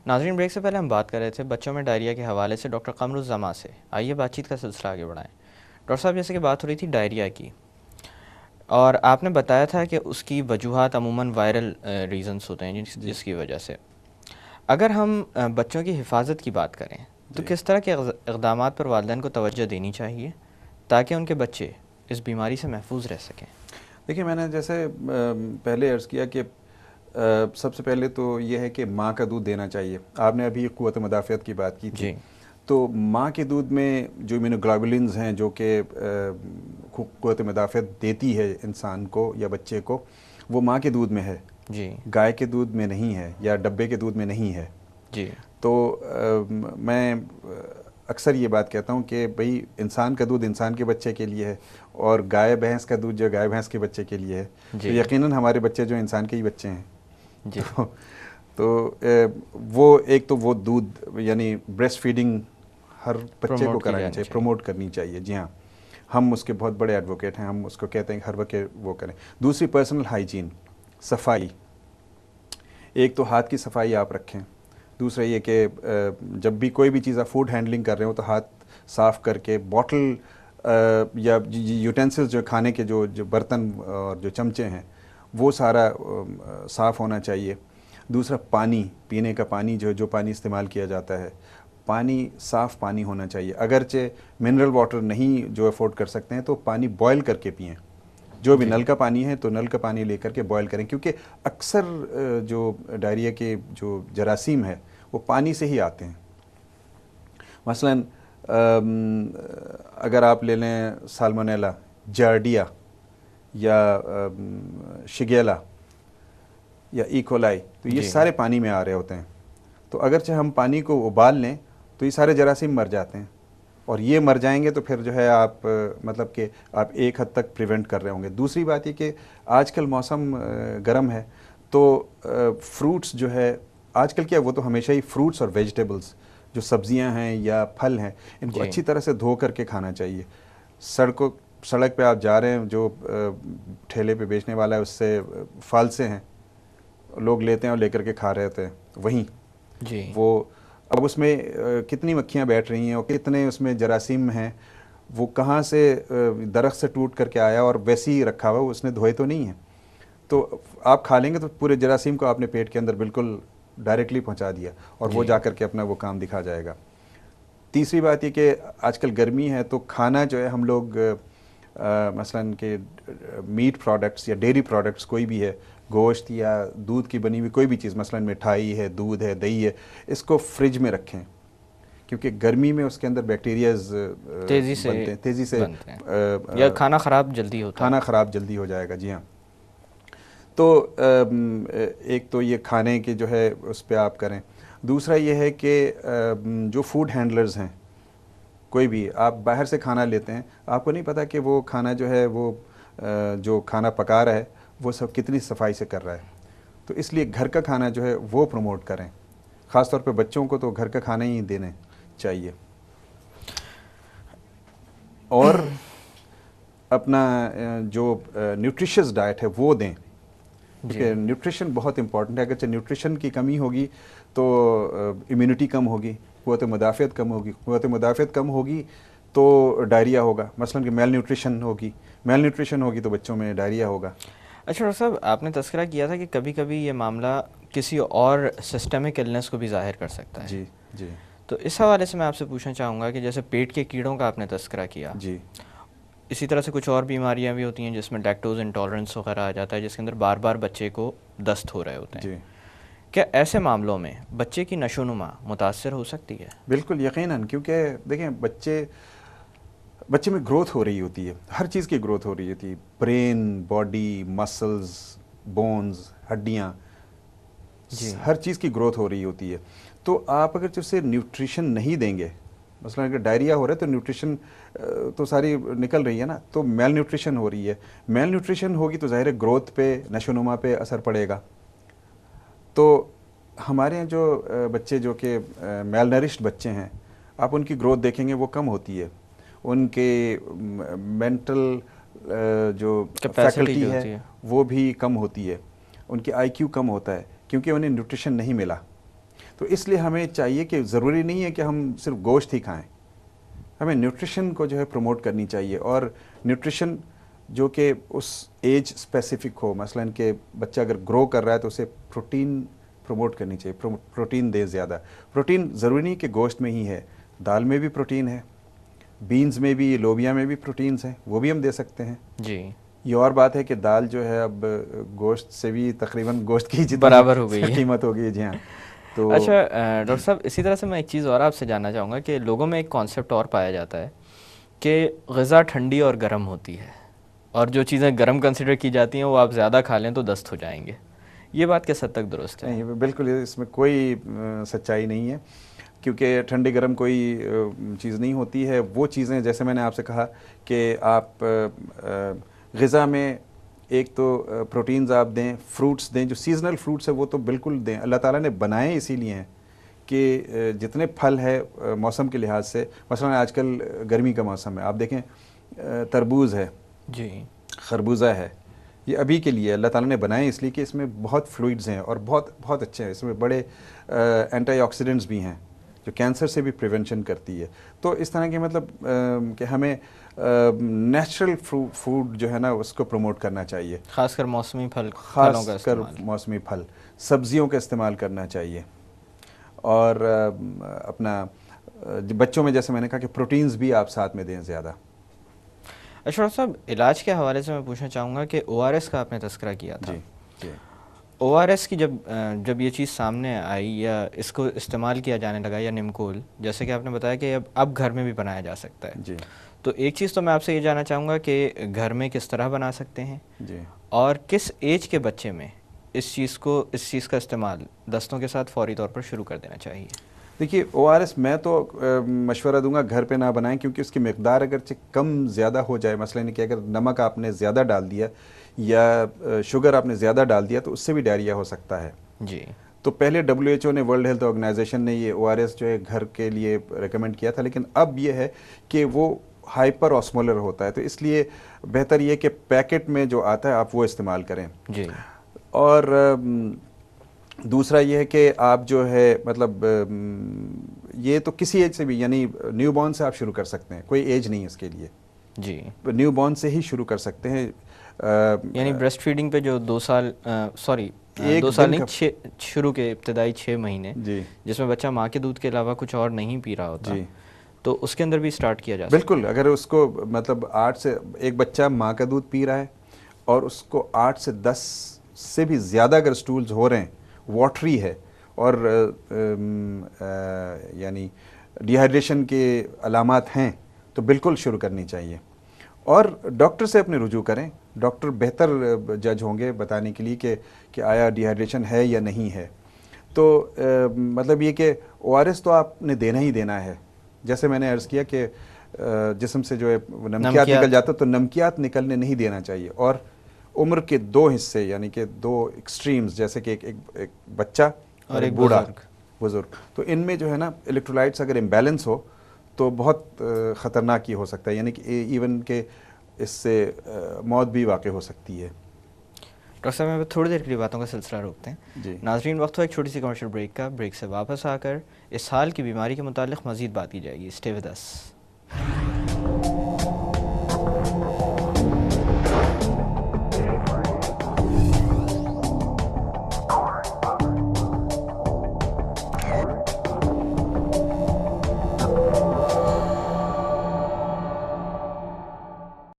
ناظرین، بریک سے پہلے ہم بات کر رہے تھے بچوں میں ڈائریا کے حوالے سے ڈاکٹر قمر الزما سے. آئیے بات چیت کا سلسلہ آگے بڑھائیں. ڈاکٹر صاحب، جیسے کہ بات ہو رہی تھی ڈائریا کی، اور آپ نے بتایا تھا کہ اس کی وجوہات عموماً وائرل ریزنس ہوتے ہیں جس کی وجہ سے. اگر ہم بچوں کی حفاظت کی بات کریں تو کس طرح کے اقدامات پر والدین کو توجہ دینی چاہیے تاکہ ان کے بچے اس بیماری سے محفوظ رہ سکیں؟ دیکھیں، میں نے جیسے پہلے عرض کیا کہ سب سے پہلے تو یہ ہے کہ ماں کا دودھ دینا چاہیے. آپ نے ابھی قوت مدافعت کی بات کی تھی. جی. تو ماں کے دودھ میں جو امیونوگلوبولنز ہیں جو کہ قوت مدافعت دیتی ہے انسان کو یا بچے کو، وہ ماں کے دودھ میں ہے. جی. گائے کے دودھ میں نہیں ہے یا ڈبے کے دودھ میں نہیں ہے. جی. تو میں اکثر یہ بات کہتا ہوں کہ بھئی انسان کا دودھ انسان کے بچے کے لیے ہے اور گائے بھینس کا دودھ جو گائے بھینس کے بچے کے لیے ہے. تو یقیناً ہمارے بچے جو انسان کے ہی بچے ہیں. جی. تو وہ ایک تو وہ دودھ یعنی بریسٹ فیڈنگ ہر بچے کو کرانی چاہیے، پروموٹ کرنی چاہیے. جی ہاں، ہم اس کے بہت بڑے ایڈوکیٹ ہیں. ہم اس کو کہتے ہیں کہ ہر وقت وہ کریں. دوسری پرسنل ہائیجین، صفائی. ایک تو ہاتھ کی صفائی آپ رکھیں. دوسرا یہ کہ جب بھی کوئی بھی چیز آپ فوڈ ہینڈلنگ کر رہے ہو تو ہاتھ صاف کر کے، بوٹل یا یوٹینسلز جو کھانے کے جو برتن اور جو چمچے ہیں وہ سارا صاف ہونا چاہیے. دوسرا پانی، پینے کا پانی جو پانی استعمال کیا جاتا ہے، پانی صاف پانی ہونا چاہیے. اگرچہ منرل واٹر نہیں جو افورڈ کر سکتے ہیں تو پانی بوائل کر کے پئیں. جو بھی نل کا پانی ہے تو نل کا پانی لے کر کے بوائل کریں، کیونکہ اکثر جو ڈائریا کے جو جراثیم ہے وہ پانی سے ہی آتے ہیں. مثلاً اگر آپ لے لیں سالمونیلا، جارڈیا یا شگیلا یا ایکولائی، تو یہ سارے پانی میں آ رہے ہوتے ہیں. تو اگرچہ ہم پانی کو ابال لیں تو یہ سارے جراثیم مر جاتے ہیں، اور یہ مر جائیں گے تو پھر جو ہے آپ مطلب کہ آپ ایک حد تک پریونٹ کر رہے ہوں گے. دوسری بات یہ کہ آج کل موسم گرم ہے تو فروٹس جو ہے آج کل کیا، وہ تو ہمیشہ ہی فروٹس اور ویجیٹیبلز جو سبزیاں ہیں یا پھل ہیں ان کو اچھی طرح سے دھو کر کے کھانا چاہیے. سڑک پہ آپ جا رہے ہیں، جو ٹھیلے پہ بیچنے والا ہے اس سے فالسے ہیں، لوگ لیتے ہیں اور لے کر کے کھا رہے ہوتے ہیں وہیں. جی. وہ اب اس میں کتنی مکھیاں بیٹھ رہی ہیں اور کتنے اس میں جراثیم ہیں، وہ کہاں سے درخت سے ٹوٹ کر کے آیا اور ویسے ہی رکھا ہوا، اس نے دھوئے تو نہیں ہے. تو آپ کھا لیں گے تو پورے جراثیم کو آپ نے پیٹ کے اندر بالکل ڈائریکٹلی پہنچا دیا اور وہ جا کر کے اپنا وہ کام دکھا جائے گا. تیسری بات یہ کہ آج کل گرمی ہے تو کھانا جو ہے ہم لوگ مثلاً کہ میٹ پروڈکٹس یا ڈیری پروڈکٹس کوئی بھی ہے، گوشت یا دودھ کی بنی ہوئی کوئی بھی چیز، مثلاً مٹھائی ہے، دودھ ہے، دہی ہے، اس کو فریج میں رکھیں، کیونکہ گرمی میں اس کے اندر بیکٹیریاز تیزی سے بنتے ہیں یا کھانا خراب جلدی ہوتا ہے. کھانا خراب جلدی ہو جائے گا. جی ہاں. تو ایک تو یہ کھانے کے جو ہے اس پہ آپ کریں. دوسرا یہ ہے کہ جو فوڈ ہینڈلرز ہیں، کوئی بھی آپ باہر سے کھانا لیتے ہیں، آپ کو نہیں پتہ کہ وہ کھانا جو ہے وہ جو کھانا پکا رہا ہے وہ سب کتنی صفائی سے کر رہا ہے. تو اس لیے گھر کا کھانا جو ہے وہ پروموٹ کریں. خاص طور پہ بچوں کو تو گھر کا کھانا ہی دینے چاہیے. اور اپنا جو نیوٹریشس ڈائٹ ہے وہ دیں، کیونکہ نیوٹریشن بہت امپورٹنٹ ہے. اگرچہ نیوٹریشن کی کمی ہوگی تو امیونٹی کم ہوگی، قوت مدافعت کم ہوگی. قوت مدافعت کم ہوگی تو ڈائریا ہوگا. مثلاً کہ میل نیوٹریشن ہوگی تو بچوں میں ڈائریا ہوگا. اچھا ڈاکٹر صاحب، آپ نے تذکرہ کیا تھا کہ کبھی کبھی یہ معاملہ کسی اور سسٹمک النس کو بھی ظاہر کر سکتا ہے. جی جی. تو اس حوالے سے میں آپ سے پوچھنا چاہوں گا کہ جیسے پیٹ کے کیڑوں کا آپ نے تذکرہ کیا، جی، اسی طرح سے کچھ اور بیماریاں بھی ہوتی ہیں جس میں لیکٹوز انٹالرنس وغیرہ آ جاتا ہے، جس کے اندر بار بار بچے کو دست ہو رہے ہوتے ہیں. جی. کیا ایسے معاملوں میں بچے کی نشو و نما متاثر ہو سکتی ہے؟ بالکل یقیناً، کیونکہ دیکھیں بچے میں گروتھ ہو رہی ہوتی ہے، ہر چیز کی گروتھ ہو رہی ہوتی ہے، برین، باڈی، مسلز، بونز، ہڈیاں، ہر چیز کی گروتھ ہو رہی ہوتی ہے. تو آپ اگر اسے نیوٹریشن نہیں دیں گے، مثلا اگر ڈائریا ہو رہا ہے تو نیوٹریشن تو ساری نکل رہی ہے نا، تو میل نیوٹریشن ہو رہی ہے. میل نیوٹریشن ہوگی تو ظاہر گروتھ پہ، نشو و نما پہ اثر پڑے گا. تو ہمارے یہاں جو بچے جو کہ میل نرشڈ بچے ہیں، آپ ان کی گروتھ دیکھیں گے وہ کم ہوتی ہے. ان کے مینٹل جو فیکلٹی ہے وہ بھی کم ہوتی ہے. ان کی آئی کیو کم ہوتا ہے کیونکہ انہیں نیوٹریشن نہیں ملا. تو اس لیے ہمیں چاہیے کہ ضروری نہیں ہے کہ ہم صرف گوشت ہی کھائیں، ہمیں نیوٹریشن کو جو ہے پروموٹ کرنی چاہیے، اور نیوٹریشن جو کہ اس ایج اسپیسیفک ہو، مثلا کہ بچہ اگر گرو کر رہا ہے تو اسے پروٹین پروموٹ کرنی چاہیے، پروٹین دے زیادہ. پروٹین ضروری نہیں کہ گوشت میں ہی ہے، دال میں بھی پروٹین ہے، بینز میں بھی، لوبیا میں بھی پروٹینز ہیں، وہ بھی ہم دے سکتے ہیں. جی یہ اور بات ہے کہ دال جو ہے اب گوشت سے بھی تقریباً گوشت کی برابر ہو گئی جتنی ہے قیمت ہو گئی. جی ہاں. تو اچھا ڈاکٹر صاحب، اسی طرح سے میں ایک چیز اور آپ سے جاننا چاہوں گا کہ لوگوں میں ایک کانسیپٹ اور پایا جاتا ہے کہ غذا ٹھنڈی اور گرم ہوتی ہے، اور جو چیزیں گرم کنسیڈر کی جاتی ہیں وہ آپ زیادہ کھا لیں تو دست ہو جائیں گے. یہ بات کس حد تک درست ہے؟ نہیں، بالکل اس میں کوئی سچائی نہیں ہے، کیونکہ ٹھنڈی گرم کوئی چیز نہیں ہوتی ہے. وہ چیزیں جیسے میں نے آپ سے کہا کہ آپ غذا میں ایک تو پروٹینز آپ دیں، فروٹس دیں، جو سیزنل فروٹس ہیں وہ تو بالکل دیں. اللہ تعالیٰ نے بنائے اسی لیے ہیں کہ جتنے پھل ہے موسم کے لحاظ سے، مثلا آج کل گرمی کا موسم ہے، آپ دیکھیں تربوز ہے، جی، خربوزہ ہے، یہ ابھی کے لیے اللہ تعالیٰ نے بنائے اس لیے کہ اس میں بہت فلوئڈز ہیں اور بہت بہت اچھے ہیں، اس میں بڑے اینٹی آکسیڈنٹس بھی ہیں جو کینسر سے بھی پریونشن کرتی ہے. تو اس طرح کے مطلب کہ ہمیں نیچرل فوڈ جو ہے نا اس کو پروموٹ کرنا چاہیے، خاص کر موسمی پھلوں خاص کا کر استعمال. موسمی پھل، سبزیوں کا استعمال کرنا چاہیے. اور اپنا بچوں میں جیسے میں نے کہا کہ پروٹینز بھی آپ ساتھ میں دیں زیادہ. ڈاکٹر صاحب، علاج کے حوالے سے میں پوچھنا چاہوں گا کہ او آر ایس کا آپ نے تذکرہ کیا تھا. جی جی. او آر ایس کی جب یہ چیز سامنے آئی یا اس کو استعمال کیا جانے لگا، یا نمکول، جیسے کہ آپ نے بتایا کہ اب گھر میں بھی بنایا جا سکتا ہے. جی. تو ایک چیز تو میں آپ سے یہ جاننا چاہوں گا کہ گھر میں کس طرح بنا سکتے ہیں، جی. اور کس ایج کے بچے میں اس چیز کا استعمال دستوں کے ساتھ فوری طور پر شروع کر دینا چاہیے؟ دیکھیے او آر ایس میں تو مشورہ دوں گا گھر پہ نہ بنائیں، کیونکہ اس کی مقدار اگرچہ کم زیادہ ہو جائے، مثلا کہ اگر نمک آپ نے زیادہ ڈال دیا یا شوگر آپ نے زیادہ ڈال دیا تو اس سے بھی ڈائریا ہو سکتا ہے. جی. تو پہلے WHO نے، ورلڈ ہیلتھ آرگنائزیشن نے یہ او آر ایس جو ہے گھر کے لیے ریکمینڈ کیا تھا، لیکن اب یہ ہے کہ وہ ہائپر آسمولر ہوتا ہے، تو اس لیے بہتر یہ کہ پیکٹ میں جو آتا ہے آپ وہ استعمال کریں. جی. اور دوسرا یہ ہے کہ آپ جو ہے مطلب یہ تو کسی ایج سے بھی، یعنی نیو بورن سے آپ شروع کر سکتے ہیں، کوئی ایج نہیں اس کے لیے. جی. نیو بورن سے ہی شروع کر سکتے ہیں. یعنی بریسٹ فیڈنگ پہ جو 2 سال نہیں، شروع کے ابتدائی 6 مہینے جی، جس میں بچہ ماں کے دودھ کے علاوہ کچھ اور نہیں پی رہا ہوتا، جی، تو اس کے اندر بھی سٹارٹ کیا جا سکتا ہے. بالکل. اگر اس کو مطلب 8 سے ایک بچہ ماں کا دودھ پی رہا ہے اور اس کو 8 سے 10 سے بھی زیادہ اگر سٹولز ہو رہے ہیں، واٹری ہے، اور یعنی ڈی ہائیڈریشن کے علامات ہیں، تو بالکل شروع کرنی چاہیے. اور ڈاکٹر سے اپنے رجوع کریں، ڈاکٹر بہتر جج ہوں گے بتانے کے لیے کہ آیا ڈی ہائیڈریشن ہے یا نہیں ہے. تو مطلب یہ کہ او آر ایس تو آپ نے دینا ہی دینا ہے. جیسے میں نے عرض کیا کہ جسم سے جو ہے نمکیات نکل جاتا تو نمکیات نکلنے نہیں دینا چاہیے. اور عمر کے 2 حصے، یعنی کہ 2 ایکسٹریمز، جیسے کہ ایک بچہ اور ایک بوڑھا بزرگ، تو ان میں جو ہے نا الیکٹرولائٹس اگر امبیلنس ہو تو بہت خطرناک ہی ہو سکتا ہے، یعنی کہ ایون کہ اس سے موت بھی واقع ہو سکتی ہے. ڈاکٹر صاحب، میں تھوڑی دیر کے لیے باتوں کا سلسلہ روکتے ہیں. جی ناظرین، وقت ہوا ایک چھوٹی سی کمرشل بریک کا. بریک سے واپس آ کر اس حال کی بیماری کے متعلق مزید بات کی جائے گی. Stay with us.